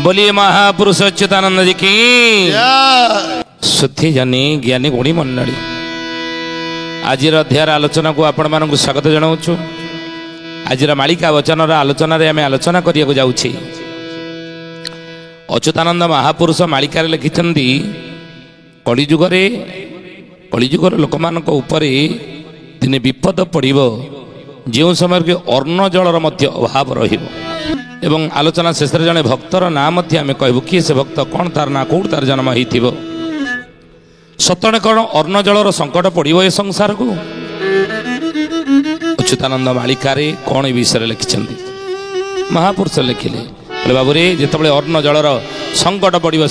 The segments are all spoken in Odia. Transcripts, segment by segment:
बोलिए महापुरुष अच्युतानंद जी की सुथी जानी ज्ञानी गुणी मंडली आज अध्याय आलोचना को आपण मानक स्वागत जनाऊँ। आज मालिका वचन आलोचना आम आलोचना करने जाऊँ। अच्युतानंद महापुरुष मालिकार लिखिं कलिजुगर लोक मान दिने विपद पड़ो जो समय के अन्न जलर अभाव रही आलोचना शेष जड़े भक्तर नाम आम कहूँ किए से भक्त कौन तार ना कौट तार जन्म हो सतने कौन अन्न जलर संकट पड़ो ए संसार को अच्युतानंद मालिकार कौन विषय लिखिं महापुरुष लिखिले बाबूरे जिते अन्न जलर संकट पड़ो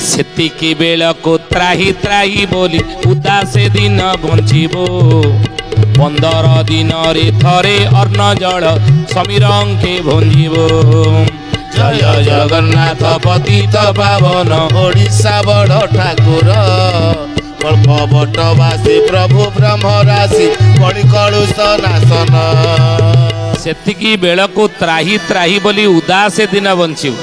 सेतिकी बेल को त्राही त्राही बोली उदासे दिन बंचीबो 15 दिन रे थरे अन्न जल समीरंके भंजीबो। जय जगन्नाथ पतित पावन ओडिशा बड़ ठाकुर कल्पवटवासी प्रभु ब्रह्म राशि बड़ी कलुष नाशन सेतिकी बेल को त्राही त्राही बोली उदासे दिन बंचीबो।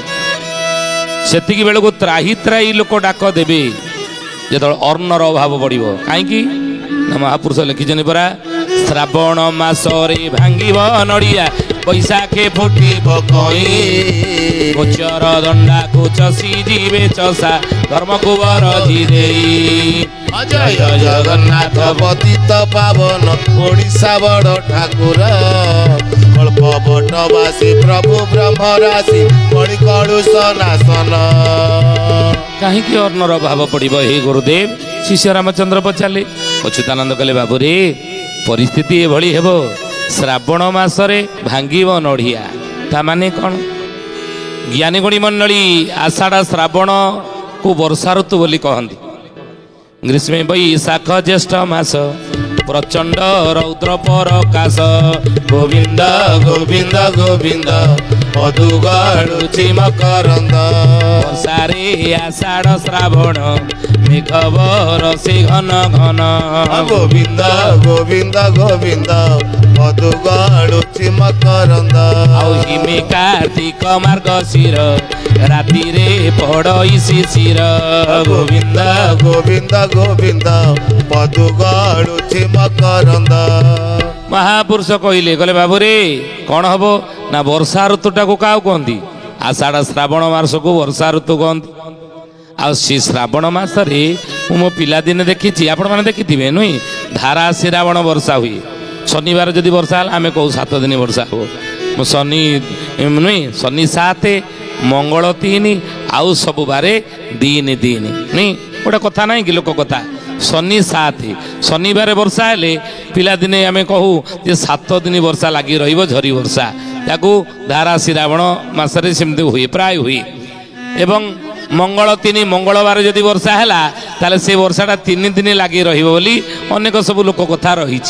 सेतिकी बेल को त्राही त्राही लोक डाक देवे जो अर्णर अभाव पड़ो कहीं महापुरुष लिखिं परा श्रावण मासरे भांगिब नड़िया बैशाखे फुटिब कई गोचर दंडा को चसी जीवे चषा धर्म को बरधि देई। जय जगन्नाथ पतित पावन ओडिशा बड़ ठाकुर कल्पवटवासी प्रभु ब्रह्म राशि बड़ी कलुष नाशन कहीं अर्णर अभाव पड़ो हे गुरुदेव शिष्य रामचंद्र पचारे अच्युतानंद कहले बाबूरे परिस्थिति एभली हेबो श्रावण मासरे भांगिब नड़िया ता माने कौन ज्ञानी गुणी मंडली आषाढ़ श्रावण को वर्षा ऋतु बोली कहती ग्रीष्म बैशाख ज्येष्ठ मास प्रचंड रौद्र प्रकाश गोविंद गोविंद गोविंद मधुगुची मकरंद वर्षारे आषाढ़ श्रावण मेघ बरसे घन घन गोविंद गोविंद गोविंद मधुगुची मकरंद हिमे कार्तिक मार्गशीर राति रे पड़ई शिशिर गोविंद गोविंद गोविंद मधुगुची मकरंद। महापुरुष कहले कहले बाबूरे कौन हम ना वर्षा ऋतुटा को क्या कहती आषाढ़ श्रावण मास को वर्षा ऋतु कहती आसी श्रावण मासरे मो पिलादिने देखी आपण मैंने देखी नुई धारा श्रावण वर्षा हुए शनिवार जदि वर्षा आम कहू 7 दिन वर्षा हो शनि नुई शनि 7 मंगल 3 आउ सब बारे दिन नहीं गोटे कथा ना कि लोक कथा शनि 7 शनिवार वर्षा हेले पिलादिने आम कहू 7 दिन वर्षा लगी झरी वर्षा ताकू धारा श्रावण मासरे सेमती हुए प्राय हुए एवं मंगल 3 मंगलवार जदि वर्षा है ताले से वर्षाटा 3 दिन लगी बोली अनेक सब लोक कथा रही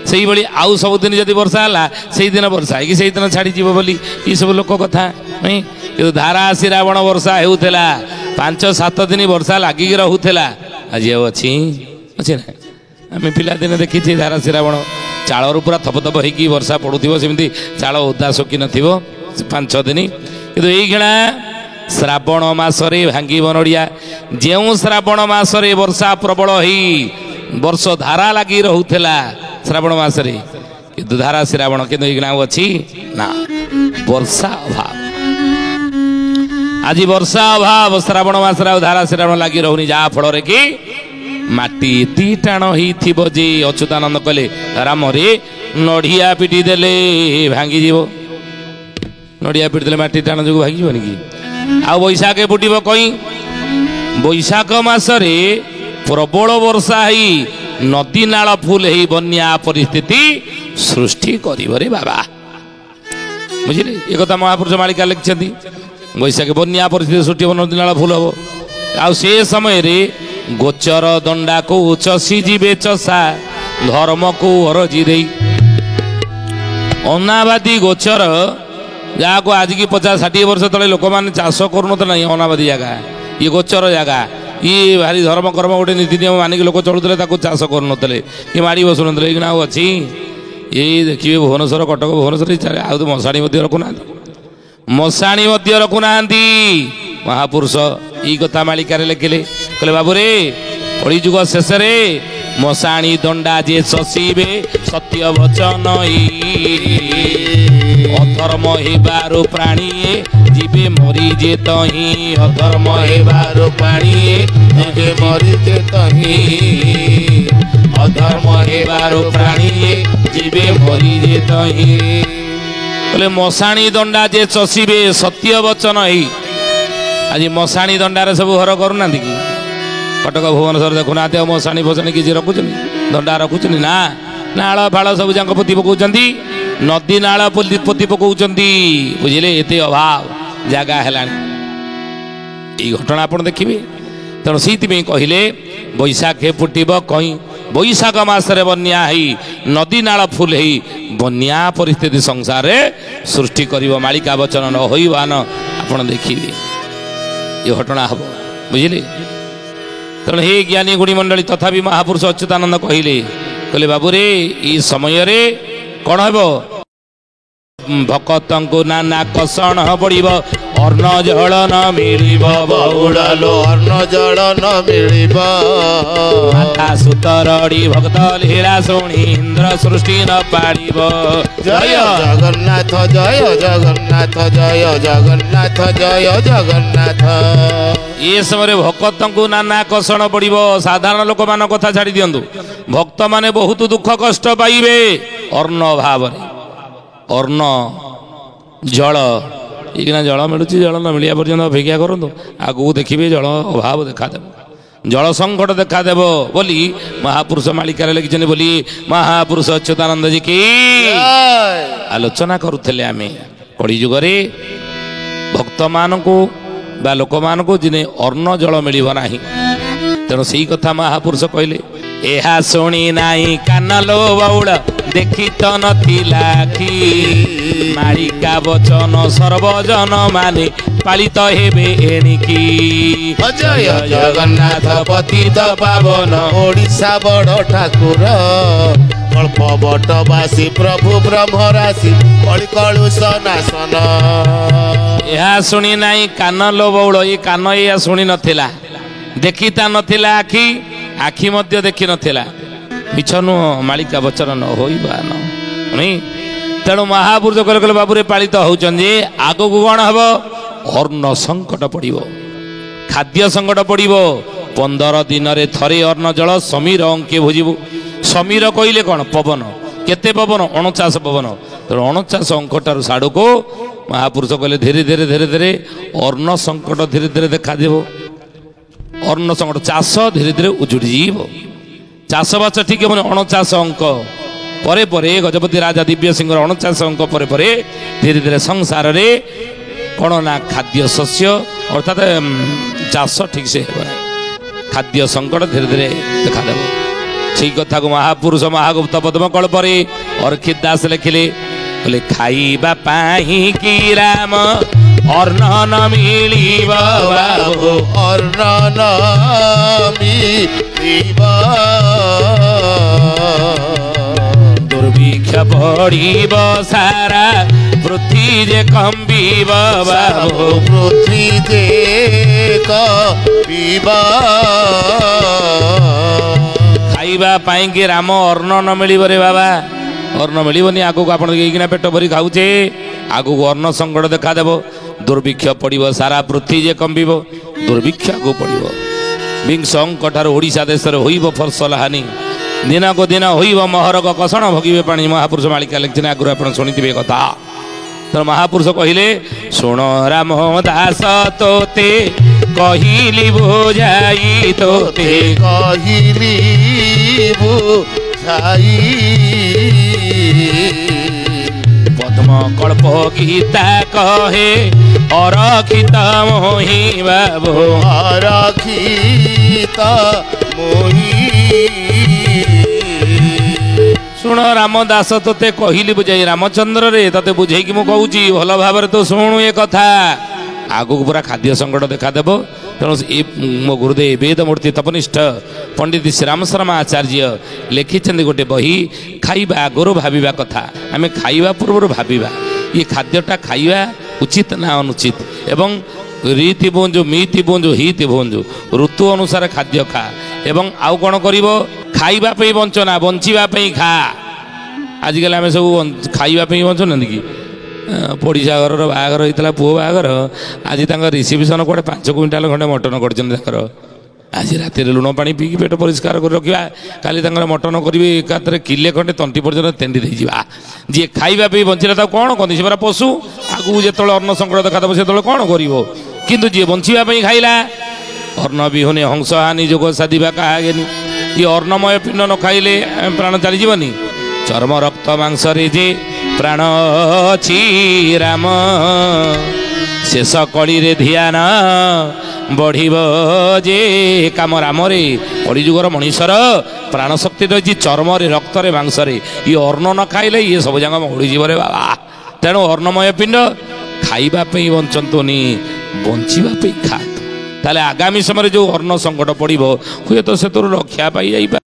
से भाई आउ सब दिन जदि वर्षा है से दिन वर्षा है से दिन छाड़ी जीव बोली ये सब लोक कथा नहीं कि धारा श्रावण वर्षा होता 5-7 दिन वर्षा लगिक रोला आज अच्छी अच्छी ना आम पिलादिने देखी धारा श्रावण चालू पूरा थपथप होगी वर्षा पड़ुव सेमती चाल ओदा शोकी न5-6 दिन कि यहीना श्रावण मासरे भांगिब नड़िया जो श्रावण मासरे वर्षा प्रबल ही वर्ष धारा लगी रोला श्रावण मासरे किंतु धारा श्रावण किंतु अच्छी ना वर्षा अभाव आज वर्षा अभाव श्रावण मासरे धारा श्रावण लगी रोनी जहाँ फल कि माटी एति टाण हो जे अच्युतानंद कले राम रे नड़िया पिटी देले भांगी जीव नड़िया पिटी देले माटी टाण जो भांगी कि आ बैशाखे फुटब कई बैशाख मासरे प्रबल वर्षा ही नदी नाल फुल ही बन्या परिस्थिति सृष्टि करे बाबा बुझे एक महापुरुष मालिका लिखिं बैशाखे बन्या परिस्थिति सृष्टि हम नदी नाल फुल हम आ समय रे गोचर दंडा को चसी जीवे चषा धर्म को अरजी दे अनाबादी गोचर जहाँ को आज की 50-60 वर्ष तले लोक मैंने चाष करूना अनाबादी जगह ये गोचर जगह ये भारी धर्म कर्म गोटे नीति नियम मानिक लोक चलुते चाष करूनते कि माड़ी बसुन लेकिन अच्छी ये देखिए भुवनेश्वर कटक भुवनेश्वर आउ तो मशाणी रखुना ମଶାଣି ମଧ୍ୟ ରଖୁନାହାନ୍ତି। ମହାପୁରୁଷ ଏଇ କଥା ମାଳିକାରେ ଲେଖିଲେ, କହିଲେ ବାବୁରେ କଳିଯୁଗ ଶେଷରେ ମଶାଣି ଦଣ୍ଡା ଯେ ଶଶିବେ ସତ୍ୟ ବଚନ ଅଧର୍ମ ହେବାରୁ ପ୍ରାଣୀଏ ଯିବେ ମରି ଯେ ତହିଁ ଅଧର୍ମ ହେବାରୁ ପ୍ରାଣୀଏ ଯିବେ ମରି ଯେ ତହିଁ ଅଧର୍ମ ହେବାରୁ ପ୍ରାଣୀଏ ଯିବେ ମରି ଯେ ତହିଁ। କହିଲେ ମଶାଣି ଦଣ୍ଡା ଯେ ଚଷିବେ ସତ୍ୟ ବଚନ ହେଇ। ଆଜି ମଶାଣି ଦଣ୍ଡାରେ ସବୁ ଘର କରୁନାହାନ୍ତି କି? କଟକ ଭୁବନେଶ୍ୱର ଦେଖୁନାହାନ୍ତି ଆଉ ମଶାଣି ଫଶାଣି କିଛି ରଖୁଛନ୍ତି? ଦଣ୍ଡା ରଖୁଛନ୍ତି ନା? ନାଳ ଫାଳ ସବୁ ଯାକ ପୋତି ପକାଉଛନ୍ତି, ନଦୀ ନାଳ ପୋତି ପକାଉଛନ୍ତି। ବୁଝିଲେ, ଏତେ ଅଭାବ ଜାଗା ହେଲାଣି। ଏଇ ଘଟଣା ଆପଣ ଦେଖିବେ। ତେଣୁ ସେଇଥିପାଇଁ କହିଲେ ବୈଶାଖେ ଫୁଟିବ କଇଁ, ବୈଶାଖ ମାସରେ ବନ୍ୟା ହେଇ ନଦୀ ନାଳ ଫୁଲ ହେଇ ବନ୍ୟା ପରିସ୍ଥିତି ସଂସାରରେ ସୃଷ୍ଟି କରିବ। ମାଳିକା ବଚନ ନ ହୋଇବାନ ଆପଣ ଦେଖିବେ ଏ ଘଟଣା ହବ। ବୁଝିଲେ, ତେଣୁ ହେ ଜ୍ଞାନୀ ଗୁଣୀ ମଣ୍ଡଳୀ, ତଥାପି ମହାପୁରୁଷ ଅଚ୍ୟୁତାନନ୍ଦ କହିଲେ ବାବୁରେ ଏଇ ସମୟରେ କ'ଣ ହେବ? ଭକତଙ୍କୁ ନାନା କଷଣ ପଡ଼ିବ, ଅନ୍ନ ଜଳ ନ ମିଳିବ ବହୁଳଲୋ ଅନ୍ନ ଜଳ ନ ମିଳିବ। ମାତା ସୁତରଡ଼ି ଭକ୍ତ ଲୀଳା ଶୁଣି ଇନ୍ଦ୍ର ସୃଷ୍ଟି ନ ପାଳିବ। ଜୟ ଜଗନ୍ନାଥ ଜୟ ଜଗନ୍ନାଥ ଜୟ ଜଗନ୍ନାଥ ଜୟ ଜଗନ୍ନାଥ। ଏ ସମୟରେ ଭକ୍ତଙ୍କୁ ନାନା କଷଣ ପଡ଼ିବ। ସାଧାରଣ ଲୋକମାନଙ୍କ କଥା ଛାଡ଼ି ଦିଅନ୍ତୁ, ଭକ୍ତମାନେ ବହୁତ ଦୁଃଖ କଷ୍ଟ ପାଇବେ ଅନ୍ନ ଅଭାବରେ। ଅନ୍ନ ଜଳ, ଏଇକିନା ଜଳ ମିଳୁଛି, ଜଳ ନ ମିଳିବା ପର୍ଯ୍ୟନ୍ତ ଅପେକ୍ଷା କରନ୍ତୁ, ଆଗକୁ ଦେଖିବେ ଜଳ ଅଭାବ ଦେଖାଦେବ, ଜଳ ସଙ୍କଟ ଦେଖାଦେବ ବୋଲି ମହାପୁରୁଷ ମାଳିକାରେ ଲେଖିଛନ୍ତି। ବୋଲି ମହାପୁରୁଷ ଅଚ୍ୟୁତାନନ୍ଦ ଜୀ କି ଆଲୋଚନା କରୁଥିଲେ। ଆମେ କଳିଯୁଗରେ ଭକ୍ତମାନଙ୍କୁ ବା ଲୋକମାନଙ୍କୁ ଦିନେ ଅନ୍ନ ଜଳ ମିଳିବ ନାହିଁ। ତେଣୁ ସେଇ କଥା ମହାପୁରୁଷ କହିଲେ, ଏହା ଶୁଣି ନାହିଁ କାନଲୋ ବଉଳ ଦେଖି ତ ନଥିଲା କି, ମାଳିକା ବଚନ ସର୍ବଜନ ମାନେ ପାଳିତ ହେବେ ଏଣିକି। ଜୟ ଜଗନ୍ନାଥ ପତିତ ପାବନ ଓଡ଼ିଶା ବଡ଼ ଠାକୁର, କଳ୍ପ ବଟବାସୀ ପ୍ରଭୁ ବ୍ରହ୍ମରାଶି କଳି କଳୁଷ ନାଶନ। ଏହା ଶୁଣି ନାହିଁ କାନ ଲୋ ବଉଳ, ଏ କାନ ଏଇଆ ଶୁଣି ନଥିଲା, ଦେଖିତା ନଥିଲା ଆଖି, ଆଖି ମଧ୍ୟ ଦେଖିନଥିଲା। ମିଛ ନୁହଁ, ମାଳିକା ବଚନ ନ ହୋଇବା ନ। ତେଣୁ ମହାପୁରୁଷ କହିଲେ ବାବୁରେ ପାଳିତ ହେଉଛନ୍ତି, ଆଗକୁ କ'ଣ ହେବ? ଅନ୍ନ ସଙ୍କଟ ପଡ଼ିବ, ଖାଦ୍ୟ ସଙ୍କଟ ପଡ଼ିବ। 15 ଦିନରେ ଥରେ ଅନ୍ନ ଜଳ ସମୀର ଅଙ୍କେ ଭୋଜିବୁ। ସମୀର କହିଲେ କ'ଣ? ପବନ। କେତେ ପବନ? 49 ପବନ। ତେଣୁ 49 ଅଙ୍କଠାରୁ ସାଡ଼କୁ ମହାପୁରୁଷ କହିଲେ ଧୀରେ ଧୀରେ ଧୀରେ ଧୀରେ ଅନ୍ନ ସଙ୍କଟ ଧୀରେ ଧୀରେ ଦେଖାଦେବ। ଅନ୍ନ ସଙ୍କଟ, ଚାଷ ଧୀରେ ଧୀରେ ଉଜୁଡ଼ିଯିବ। ଚାଷବାସ ଠିକ୍ ହେବନି। 49 ଅଙ୍କ ପରେ ପରେ ଗଜପତି ରାଜା ଦିବ୍ୟ ସିଂହର 49 ଅଙ୍କ ପରେ ପରେ ଧୀରେ ଧୀରେ ସଂସାରରେ କ'ଣ ନା ଖାଦ୍ୟ ଶସ୍ୟ ଅର୍ଥାତ୍ ଚାଷ ଠିକ୍ସେ ହେବ ନାହିଁ, ଖାଦ୍ୟ ସଙ୍କଟ ଧୀରେ ଧୀରେ ଦେଖାଦେବ। ସେଇ କଥାକୁ ମହାପୁରୁଷ ମହାଗୁପ୍ତ ପଦ୍ମ କଳ୍ପରେ ଅର୍ଖିତ ଦାସ ଲେଖିଲେ, କହିଲେ ଖାଇବା ପାଇଁ କି ରାମ ଅନ୍ନ ନ ମିଳିବ ବାବୁ, ଅନ୍ନ ନ ମିଳିବ, ଦୁର୍ଭିକ୍ଷ ପଡ଼ିବ ସାରା ପୃଥ୍ୱୀ ଯେ କମ୍ବିବ ବାବୁ, ପୃଥ୍ୱୀ ଯେ କମ୍ବିବ। ଖାଇବା ପାଇଁକି ରାମ ଅନ୍ନ ନ ମିଳିବ ରେ ବାବା, ଅନ୍ନ ମିଳିବନି। ଆଗକୁ ଆପଣ ଏଇକିନା ପେଟ ଭରି ଖାଉଛେ, ଆଗକୁ ଅନ୍ନ ସଙ୍କଟ ଦେଖାଦେବ। ଦୁର୍ଭିକ୍ଷ ପଡ଼ିବ ସାରା ପୃଥ୍ୱୀ ଯେ କମ୍ବିବ, ଦୁର୍ଭିକ୍ଷ ଆଗକୁ ପଡ଼ିବ। ବିଂଶ ଅଙ୍କଠାରୁ ଓଡ଼ିଶା ଦେଶରେ ହୋଇବ ଫସଲ ହାନି, ଦିନକୁ ଦିନ ହୋଇବ ମହରକ କଷଣ ଭୋଗିବେ ପାଣି। ମହାପୁରୁଷ ମାଳିକା ଲେଖିଛନ୍ତି, ଆଗରୁ ଆପଣ ଶୁଣିଥିବେ କଥା। ତେଣୁ ମହାପୁରୁଷ କହିଲେ, ଶୁଣ ରାମ ଦାସ ତୋତେ କହିଲି ବୁଝାଇ, ତୋତେ କହିଲି ବୁଝାଇ, ପଦ୍ମ କଳ୍ପ ଗୀତା କହେ ଅରକ୍ଷିତ ମୋହି ବାବୁ, ଅରକ୍ଷିତ ମୋହି। ଶୁଣ ରାମ ଦାସ ତୋତେ କହିଲି ବୁଝାଇ, ରାମଚନ୍ଦ୍ରରେ ତତେ ବୁଝେଇକି ମୁଁ କହୁଛି, ଭଲ ଭାବରେ ତୁ ଶୁଣୁ ଏ କଥା। ଆଗକୁ ପୁରା ଖାଦ୍ୟ ସଙ୍କଟ ଦେଖାଦେବ। ତେଣୁ ମୋ ଗୁରୁଦେବ ବେଦମୂର୍ତ୍ତି ତପନିଷ୍ଠ ପଣ୍ଡିତ ଶ୍ରୀରାମ ଶର୍ମା ଆଚାର୍ଯ୍ୟ ଲେଖିଛନ୍ତି ଗୋଟେ ବହି, ଖାଇବା ଆଗରୁ ଭାବିବା କଥା। ଆମେ ଖାଇବା ପୂର୍ବରୁ ଭାବିବା, ଏ ଖାଦ୍ୟଟା ଖାଇବା ଉଚିତ ନା ଅନୁଚିତ ଏବଂ ରୀତି ବୁଞ୍ଜୁ ମିତି ବୁଞ୍ଜୁ ହିତି ବୁଞ୍ଜୁ ଋତୁ ଅନୁସାରେ ଖାଦ୍ୟ ଖା ଏବଂ ଆଉ କ'ଣ କରିବ ଖାଇବା ପାଇଁ ବଞ୍ଚ ନା ବଞ୍ଚିବା ପାଇଁ ଖା। ଆଜିକାଲି ଆମେ ସବୁ ଖାଇବା ପାଇଁ ବଞ୍ଚୁନାହାନ୍ତି କି ପଡ଼ିଶା ଘରର ବାହାଘର ହେଇଥିଲା ପୁଅ ବାହାଘର ଆଜି ତାଙ୍କ ରିସିପ୍ସନ୍ କୁଆଡ଼େ 5 କୁଇଣ୍ଟାଲ ଖଣ୍ଡେ ମଟନ କରିଛନ୍ତି ତାଙ୍କର। ଆଜି ରାତିରେ ଲୁଣ ପାଣି ପିଇକି ପେଟ ପରିଷ୍କାର କରି ରଖିବା କାଲି ତାଙ୍କର ମଟନ କରିବେ ଏକାଥରେ କିଲେ ଖଣ୍ଡେ ତଣ୍ଟି ପର୍ଯ୍ୟନ୍ତ ତେଣ୍ଡି ଦେଇଯିବା। ଯିଏ ଖାଇବା ପାଇଁ ବଞ୍ଚିଲା ତାକୁ କ'ଣ କହନ୍ତି ସେ ପରା ପଶୁ ଆଗକୁ ଯେତେବେଳେ ଅନ୍ନ ସଙ୍କଟ ଦେଖାଦେବ ସେତେବେଳେ କ'ଣ କରିବ କିନ୍ତୁ ଯିଏ ବଞ୍ଚିବା ପାଇଁ ଖାଇଲା ଅନ୍ନ ବିହୁନେ ହଂସ ହାନି ଯୋଗ ସାଧିବା କାହାଗେନି ଇଏ ଅନ୍ନମୟ ପିଣ୍ଡ ନ ଖାଇଲେ ପ୍ରାଣ ଚାଲିଯିବନି। ଚର୍ମ ରକ୍ତ ମାଂସରେ ଯେ ପ୍ରାଣ ଅଛି ରାମ ଶେଷ କଳିରେ ଧ୍ୟାନ ବଢ଼ିବ ଯେ କାମ ରାମରେ। କଳିଯୁଗର ମଣିଷର ପ୍ରାଣ ଶକ୍ତି ରହିଛି ଚର୍ମରେ ରକ୍ତରେ ମାଂସରେ ଇଏ ଅନ୍ନ ନ ଖାଇଲେ ଇଏ ସବୁ ଯାକ ମଉଳିଯିବ ରେ ବାବା। ତେଣୁ ଅନ୍ନମୟ ପିଣ୍ଡ ଖାଇବା ପାଇଁ ବଞ୍ଚନ୍ତୁନି ବଞ୍ଚିବା ପାଇଁ ଖାଆନ୍ତୁ। ତାହେଲେ ଆଗାମୀ ସମୟରେ ଯେଉଁ ଅନ୍ନ ସଙ୍କଟ ପଡ଼ିବ ହୁଏତ ସେଥିରୁ ରକ୍ଷା ପାଇଯାଇପାରେ।